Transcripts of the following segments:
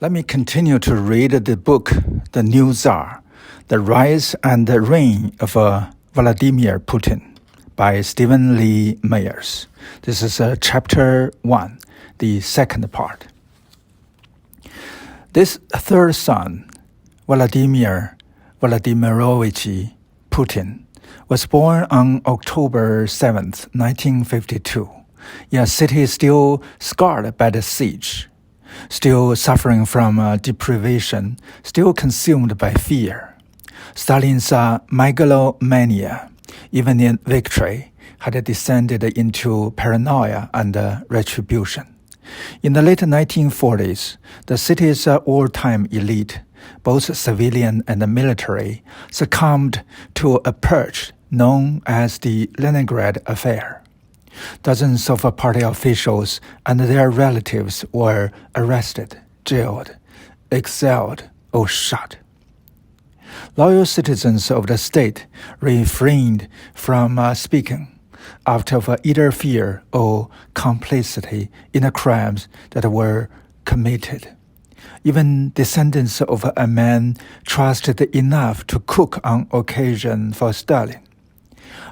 Let me continue to read the book, The New Tsar, The Rise and the Reign of Vladimir Putin by Stephen Lee Mayers. This is chapter 1, the second part. This third son, Vladimir Vladimirovich Putin, was born on October 7, 1952, in a city still scarred by the siege, still suffering from deprivation, still consumed by fear. Stalin's megalomania, even in victory, had descended into paranoia and retribution. In the late 1940s, the city's wartime elite, both civilian and military, succumbed to a purge known as the Leningrad Affair. Dozens of party officials and their relatives were arrested, jailed, exiled, or shot. Loyal citizens of the state refrained from speaking out of either fear or complicity in the crimes that were committed. Even descendants of a man trusted enough to cook on occasion for Stalin.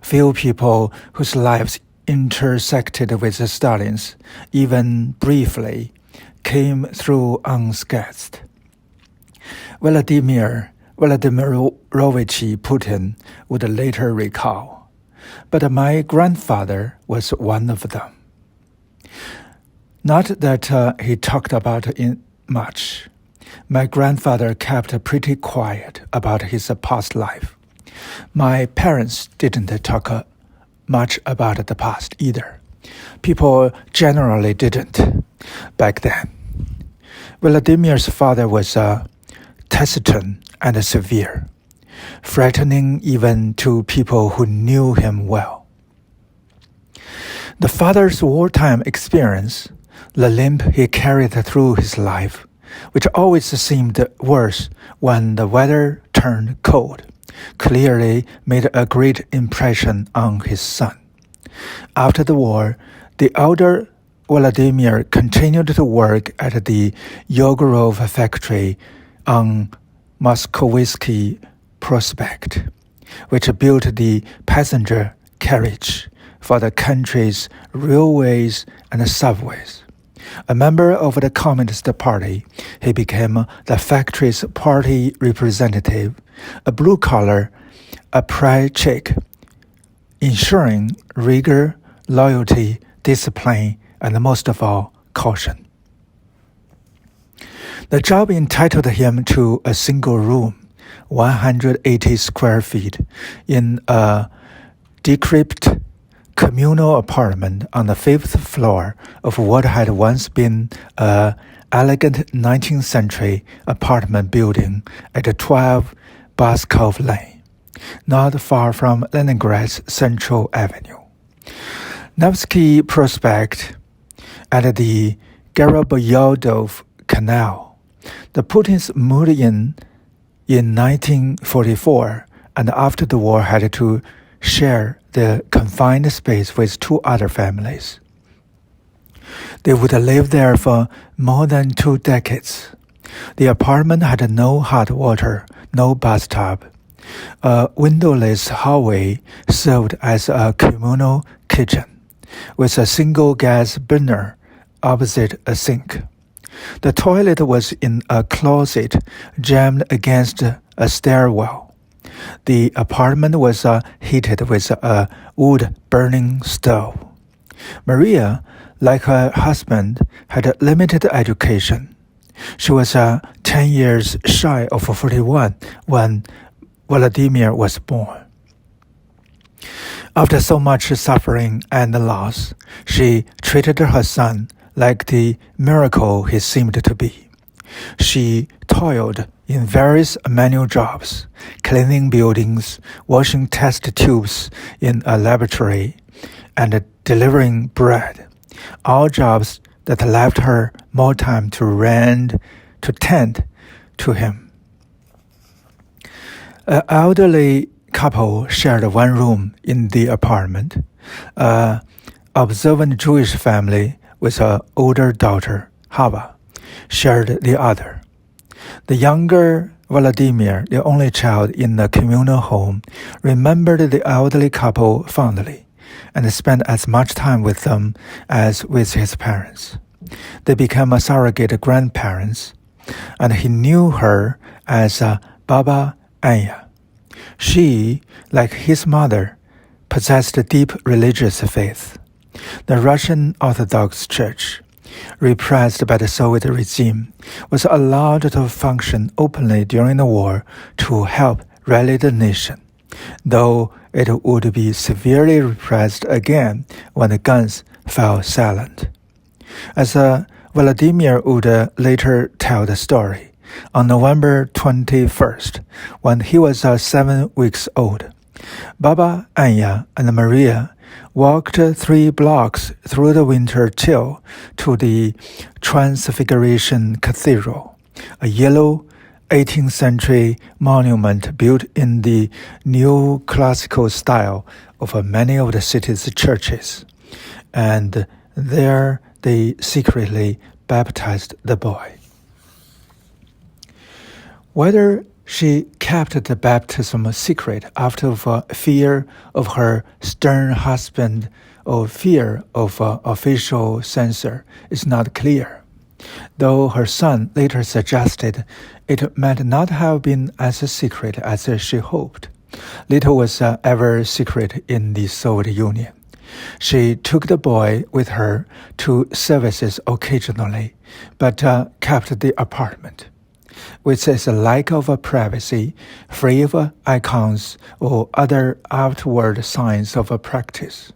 Few people whose lives intersected with Stalin's, even briefly, came through unscathed. Vladimir Vladimirovich Putin would later recall, but my grandfather was one of them. Not that he talked about it much. My grandfather kept pretty quiet about his past life. My parents didn't talk much about the past either. People generally didn't back then. Vladimir's father was taciturn and severe, frightening even to people who knew him well. The father's wartime experience, the limp he carried through his life, which always seemed worse when the weather turned cold, clearly made a great impression on his son. After the war, the elder Vladimir continued to work at the Yegorov factory on Moskovsky Prospect, which built the passenger carriage for the country's railways and subways. A member of the Communist Party, he became the factory's party representative, a blue-collar apparatchik, ensuring rigor, loyalty, discipline, and most of all, caution. The job entitled him to a single room, 180 square feet, in a decrepit communal apartment on the 5th floor of what had once been an elegant 19th century apartment building at 12 Baskov Lane, not far from Leningrad's Central Avenue. Nevsky Prospect at the Garabayodov Canal. The Putins moved in 1944 and after the war had to share the confined space with two other families. They would live there for more than 2 decades. The apartment had no hot water, no bathtub. A windowless hallway served as a communal kitchen, with a single gas burner opposite a sink. The toilet was in a closet jammed against a stairwell. The apartment was heated with a wood-burning stove. Maria, like her husband, had limited education. She was 10 years shy of 41 when Vladimir was born. After so much suffering and loss, she treated her son like the miracle he seemed to be. She toiled in various manual jobs, cleaning buildings, washing test tubes in a laboratory, and delivering bread, all jobs that left her more time to tend to him. An elderly couple shared one room in the apartment. An observant Jewish family with her older daughter, Hava, shared the other. The younger Vladimir, the only child in the communal home, remembered the elderly couple fondly and spent as much time with them as with his parents. They became surrogate grandparents, and he knew her as Baba Anya. She, like his mother, possessed a deep religious faith. The Russian Orthodox Church, repressed by the Soviet regime, was allowed to function openly during the war to help rally the nation, though it would be severely repressed again when the guns fell silent. As Vladimir would later tell the story, on November 21st, when he was 7 weeks old, Baba Anya and Maria walked 3 blocks through the winter chill to the Transfiguration Cathedral, a yellow 18th century monument built in the neoclassical style of many of the city's churches, and there they secretly baptized the boy. Whether she kept the baptism secret out of fear of her stern husband or fear of official censor is not clear, though her son later suggested it might not have been as secret as she hoped. Little was ever secret in the Soviet Union. She took the boy with her to services occasionally, but kept the apartment, which is a lack of privacy, free of icons or other outward signs of practice.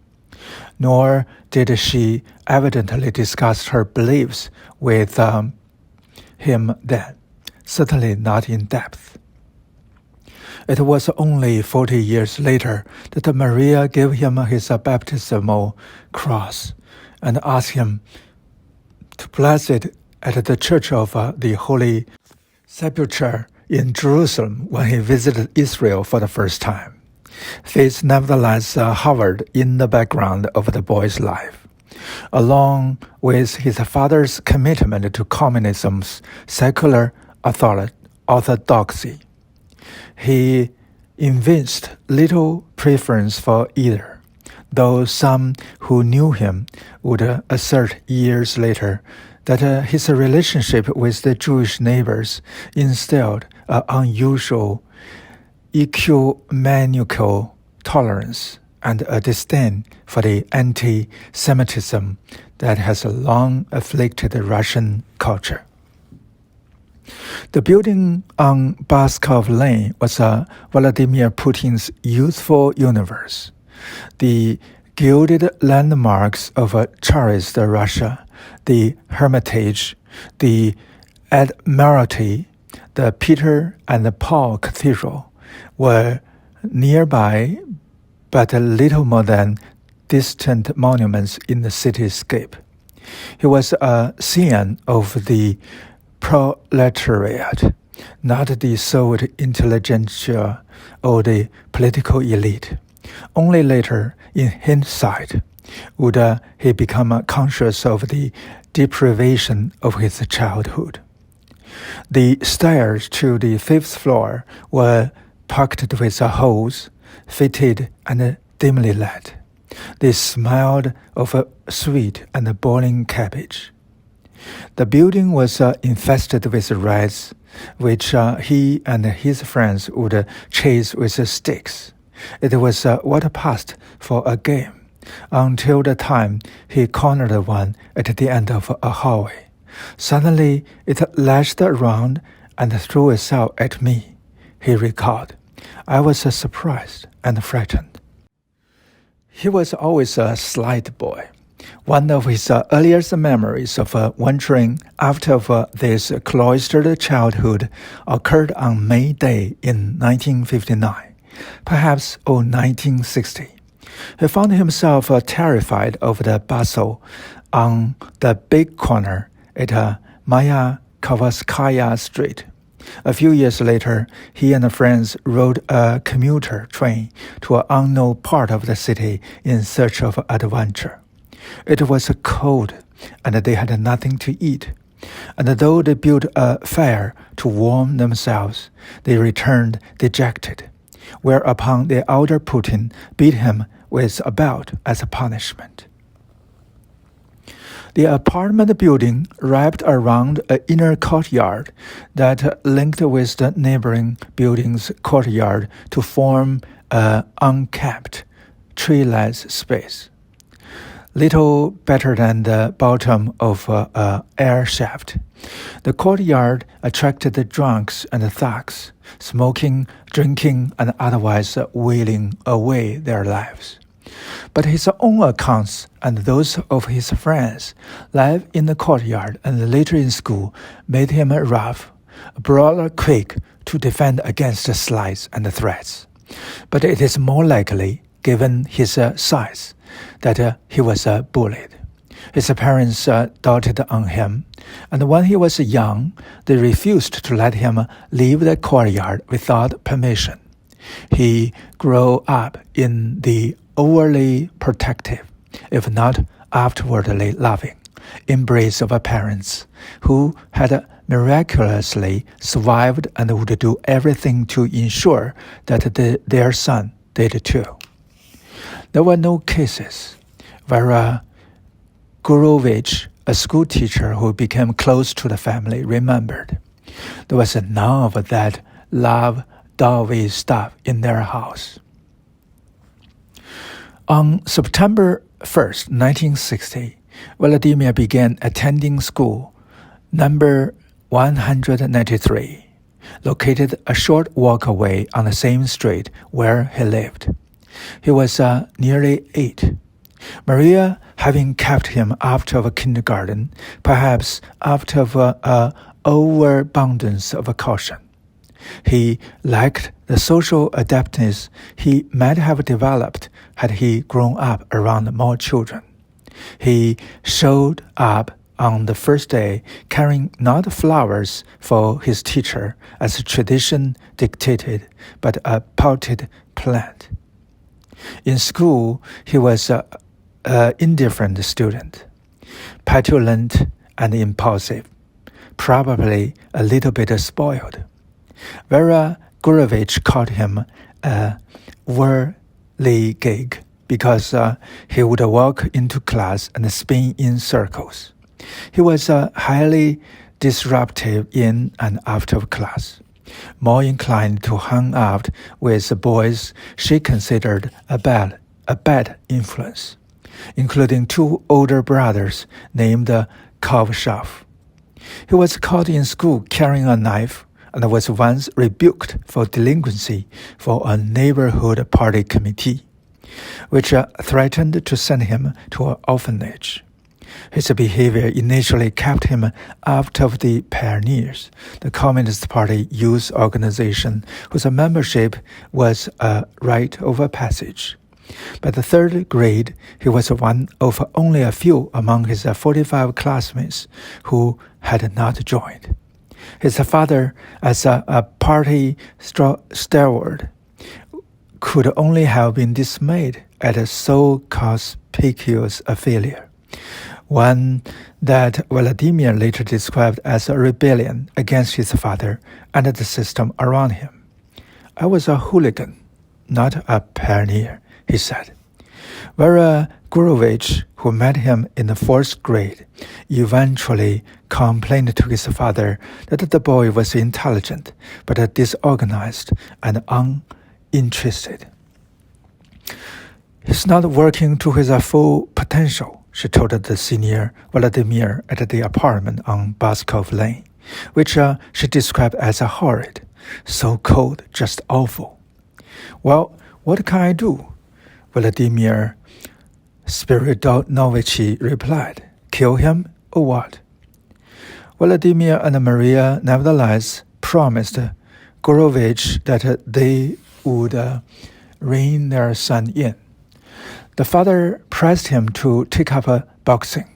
Nor did she evidently discuss her beliefs with him then, certainly not in depth. It was only 40 years later that Maria gave him his baptismal cross and asked him to bless it at the Church of the Holy Sepulchre in Jerusalem when he visited Israel for the first time. Faith nevertheless hovered in the background of the boy's life, along with his father's commitment to communism's secular orthodoxy. He evinced little preference for either, though some who knew him would assert years later that his relationship with the Jewish neighbors instilled an unusual ecumenical tolerance and a disdain for the anti-Semitism that has long afflicted Russian culture. The building on Baskov Lane was Vladimir Putin's youthful universe. The gilded landmarks of Tsarist Russia, the Hermitage, the Admiralty, the Peter and the Paul Cathedral were nearby, but little more than distant monuments in the cityscape. He was a scion of the proletariat, not the Soviet intelligentsia or the political elite. Only later, in hindsight, would he become conscious of the deprivation of his childhood. The stairs to the 5th floor were pocked with holes, fitted and dimly lit. They smelled of sweet and boiling cabbage. The building was infested with rats, which he and his friends would chase with sticks. It was what passed for a game, until the time he cornered one at the end of a hallway. Suddenly, it lashed around and threw itself at me, he recalled. I was surprised and frightened. He was always a slight boy. One of his earliest memories of wandering out of this cloistered childhood occurred on May Day in 1959, perhaps 1960. He found himself terrified of the bustle on the big corner at Mayakovskaya Street. A few years later, he and friends rode a commuter train to an unknown part of the city in search of adventure. It was cold, and they had nothing to eat. And though they built a fire to warm themselves, they returned dejected, whereupon the elder Putin beat him with a belt as a punishment. The apartment building wrapped around an inner courtyard that linked with the neighboring building's courtyard to form an unkept, treeless space. Little better than the bottom of an air shaft. The courtyard attracted the drunks and the thugs, smoking, drinking, and otherwise wailing away their lives. But his own accounts and those of his friends, life in the courtyard and later in school, made him rough, a brawler quick to defend against slights and threats. But it is more likely, given his size, that he was bullied. His parents doted on him, and when he was young, they refused to let him leave the courtyard without permission. He grew up in the overly protective, if not afterwardly loving, embrace of parents who had miraculously survived and would do everything to ensure that their son did too. There were no cases. Vera Gurovich, a school teacher who became close to the family, remembered. There was none of that love-dovey stuff in their house. On September 1st, 1960, Vladimir began attending school number 193, located a short walk away on the same street where he lived. He was nearly 8. Maria, having kept him out of kindergarten, perhaps out of an overabundance of caution. He lacked the social adeptness he might have developed had he grown up around more children. He showed up on the first day carrying not flowers for his teacher as tradition dictated, but a potted plant. In school, he was an indifferent student, petulant and impulsive, probably a little bit spoiled. Vera Gurovich called him a whirligig because he would walk into class and spin in circles. He was highly disruptive in and out of class, more inclined to hang out with boys she considered a bad influence, including 2 older brothers named Kovshov. He was caught in school carrying a knife and was once rebuked for delinquency for a neighborhood party committee, which threatened to send him to an orphanage. His behavior initially kept him out of the Pioneers, the Communist Party youth organization whose membership was a rite of passage. By the 3rd grade, he was one of only a few among his 45 classmates who had not joined. His father, as a party stalwart, could only have been dismayed at so conspicuous a failure, one that Vladimir later described as a rebellion against his father and the system around him. "I was a hooligan, not a pioneer," he said. Vera Gurovich, who met him in the 4th grade, eventually complained to his father that the boy was intelligent but disorganized and uninterested. "He's not working to his full potential," she told the senior Vladimir at the apartment on Baskov Lane, which she described as horrid, so cold, just awful. "Well, what can I do?" Vladimir Spiridonovich replied. "Kill him or what?" Vladimir and Maria nevertheless promised Gurovich that they would rein their son in. The father pressed him to take up boxing,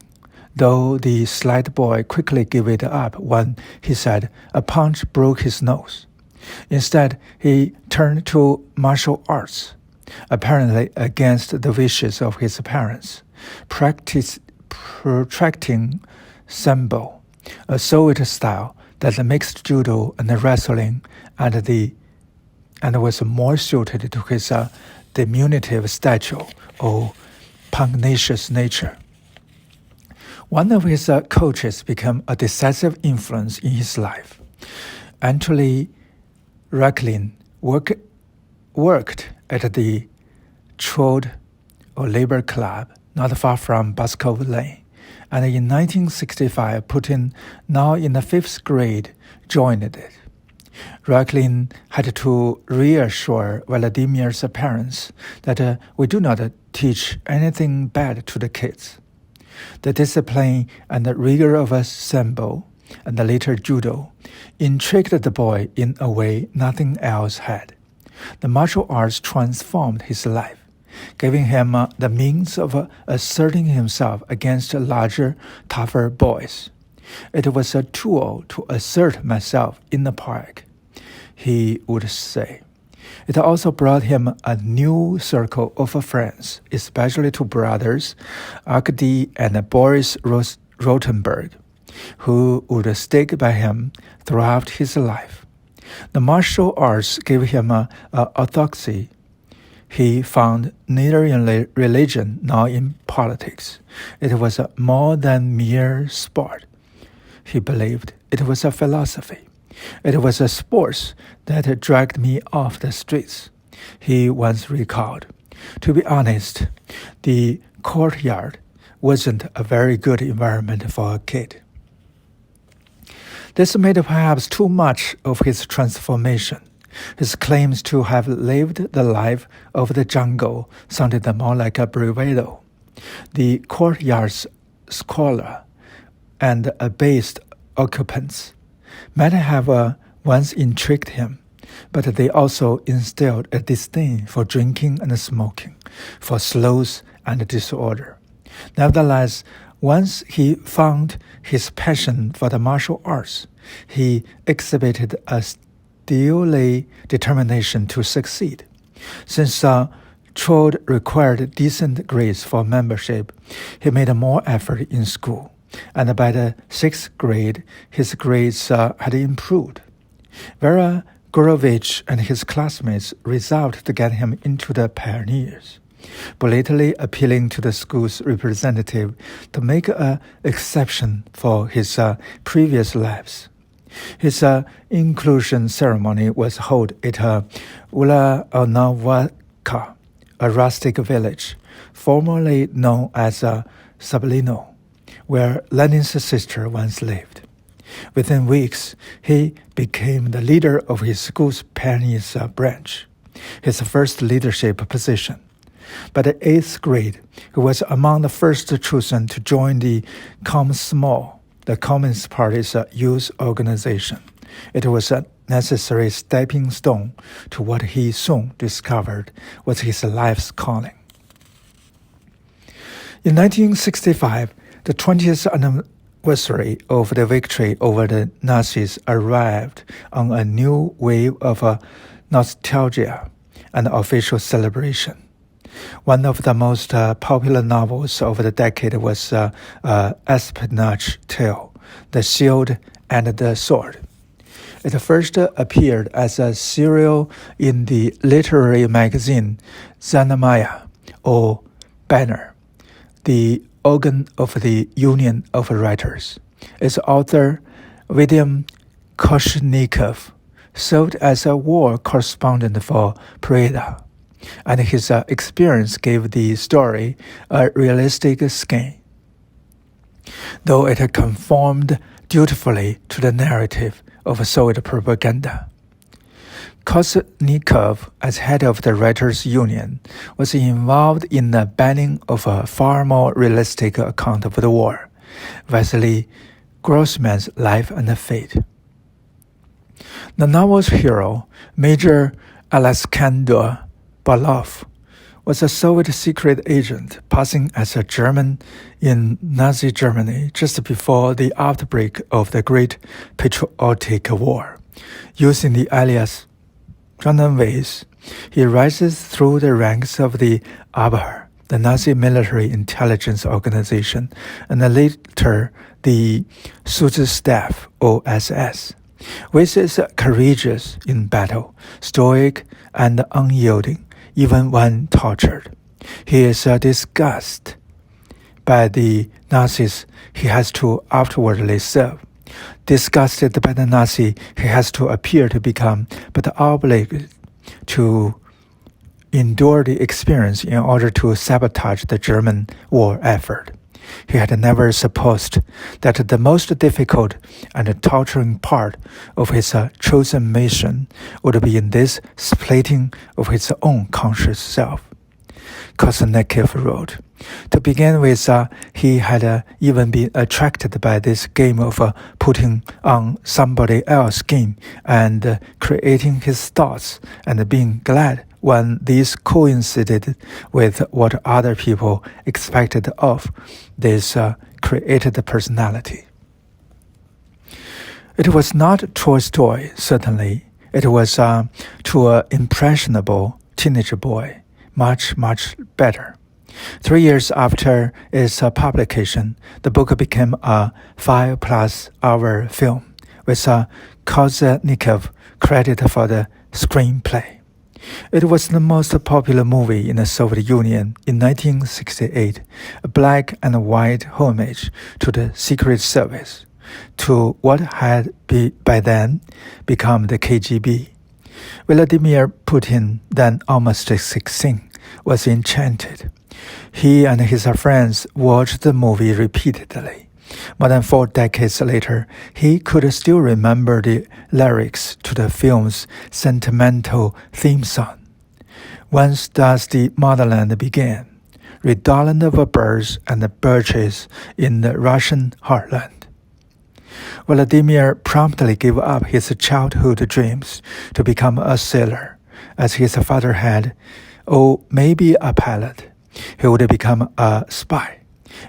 though the slight boy quickly gave it up when he said a punch broke his nose. Instead, he turned to martial arts, apparently against the wishes of his parents, protracting sambo, a Soviet style that mixed judo and wrestling and was more suited to his diminutive stature or pugnacious nature. One of his coaches became a decisive influence in his life. Anatoly Raklin worked at the Trod or Labor Club not far from Baskov Lane, and in 1965 Putin, now in the 5th grade, joined it. Raklin had to reassure Vladimir's parents that we do not teach anything bad to the kids. The discipline and the rigor of sambo and later judo intrigued the boy in a way nothing else had. The martial arts transformed his life, giving him the means of asserting himself against larger, tougher boys. It was a tool to assert myself in the park, he would say. It also brought him a new circle of friends, especially two brothers, Arkady and Boris Rotenberg, who would stick by him throughout his life. The martial arts gave him orthodoxy. He found neither in religion nor in politics. It was more than mere sport. He believed it was a philosophy. It was a sport that dragged me off the streets, he once recalled. To be honest, the courtyard wasn't a very good environment for a kid. This made perhaps too much of his transformation. His claims to have lived the life of the jungle sounded more like a bravado. The courtyard's squalor and abased occupants might have once intrigued him, but they also instilled a disdain for drinking and smoking, for sloth and disorder. Nevertheless, once he found his passion for the martial arts, he exhibited a steely determination to succeed. Since Trod required decent grades for membership, he made more effort in school, and by the 6th grade, his grades had improved. Vera Gorovich and his classmates resolved to get him into the Pioneers, blatantly appealing to the school's representative to make an exception for his previous lives. His inclusion ceremony was held at Ulanovka, a rustic village, formerly known as Sablino, where Lenin's sister once lived. Within weeks, he became the leader of his school's Pioneers branch, his first leadership position. By the 8th grade, he was among the first chosen to join the Komsomol, the Communist Party's youth organization. It was a necessary stepping stone to what he soon discovered was his life's calling. In 1965, the 20th anniversary of the victory over the Nazis arrived on a new wave of nostalgia and official celebration. One of the most popular novels of the decade was espionage tale, The Shield and the Sword. It first appeared as a serial in the literary magazine Znamya, or Banner, the organ of the Union of Writers. Its author, Vadim Koshnikov, served as a war correspondent for Preda, and his experience gave the story a realistic skin, though it conformed dutifully to the narrative of Soviet propaganda. Koshnikov, as head of the Writers' Union, was involved in the banning of a far more realistic account of the war, Vasily Grossman's life and fate. The novel's hero, Major Alexander Balov, was a Soviet secret agent passing as a German in Nazi Germany just before the outbreak of the Great Patriotic War. Using the alias Jonathan Weiss, he rises through the ranks of the Abwehr, the Nazi military intelligence organization, and later the Staff OSS, which is courageous in battle, stoic and unyielding, even when tortured. He is disgusted by the Nazis he has to outwardly serve. Disgusted by the Nazi he has to appear to become, but obligated to endure the experience in order to sabotage the German war effort. He had never supposed that the most difficult and torturing part of his chosen mission would be in this splitting of his own conscious self. Kozelnicki wrote, to begin with, he had even been attracted by this game of putting on somebody else's skin and creating his thoughts and being glad when these coincided with what other people expected of this created personality. It was not Tolstoy, certainly. It was to an impressionable teenage boy, much, much better. 3 years after its publication, the book became a 5+ hour film, with Kozelnicki credited for the screenplay. It was the most popular movie in the Soviet Union in 1968, a black and white homage to the Secret Service, to what had by then become the KGB. Vladimir Putin, then almost 16, was enchanted. He and his friends watched the movie repeatedly. More than 4 decades later, he could still remember the lyrics to the film's sentimental theme song. Whence does the motherland begin? Redolent of birds and birches in the Russian heartland. Vladimir promptly gave up his childhood dreams to become a sailor, as his father had, or maybe a pilot. He would become a spy,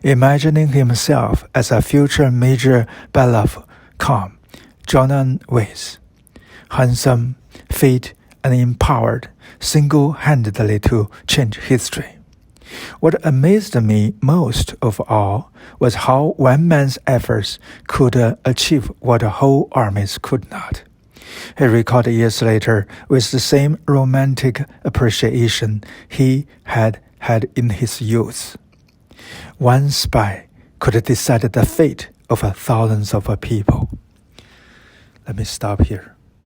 imagining himself as a future Major Belov-Com, John Weiss, handsome, fit, and empowered single-handedly to change history. What amazed me most of all was how one man's efforts could achieve what whole armies could not. He recalled years later with the same romantic appreciation he had in his youth. One spy could decide the fate of thousands of people. Let me stop here.